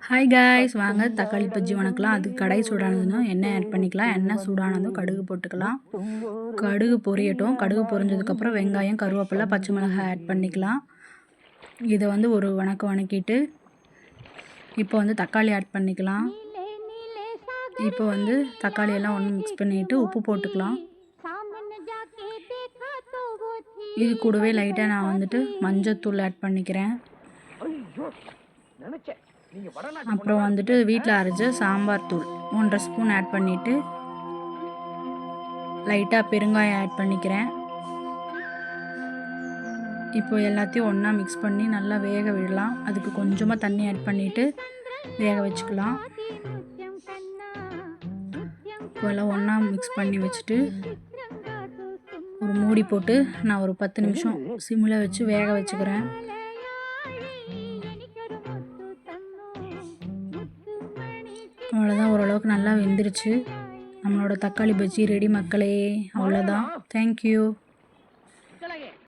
Hi guys, வாங்க தக்காளி பஜ்ஜி வணக்கலாம். அதுக்கு கடாய் சூடானதுன்னா எண்ணெய் ஆட் பண்ணிக்கலாம். எண்ணெய் சூடானதும் கடுகு போட்டுக்கலாம். கடுகு பொரியட்டும். கடுகு பொரிஞ்சதுக்கப்புறம் வெங்காயம், கருவேப்பிலை, பச்சை மிளகாய் ஆட் பண்ணிக்கலாம். இதை ஒரு வணக்கிட்டு இப்போ தக்காளி ஆட் பண்ணிக்கலாம். இப்போ தக்காளியெல்லாம் ஒன்று மிக்ஸ் பண்ணிவிட்டு உப்பு போட்டுக்கலாம். இது கூடவே லைட்டாக நான் மஞ்சத்தூள் ஆட் பண்ணிக்கிறேன். அப்புறம் வீட்டில் அரைச்ச சாம்பார் தூள் 1.5 ஸ்பூன் ஆட் பண்ணிவிட்டு லைட்டாக பெருங்காயம் ஆட் பண்ணிக்கிறேன். இப்போ எல்லாத்தையும் ஒன்றா மிக்ஸ் பண்ணி நல்லா வேக விடலாம். அதுக்கு கொஞ்சமாக தண்ணி ஆட் பண்ணிவிட்டு வேக வச்சுக்கலாம். இப்போ எல்லாம் ஒன்றா மிக்ஸ் பண்ணி வச்சுட்டு ஒரு மூடி போட்டு நான் ஒரு 10 நிமிஷம் சிம்மில் வச்சு வேக வச்சுக்கிறேன். அவ்வளோதான், ஓரளவுக்கு நல்லா வெந்துருச்சு. நம்மளோட தக்காளி பஜ்ஜி ரெடி மக்களே. அவ்வளோதான். தேங்க்யூ.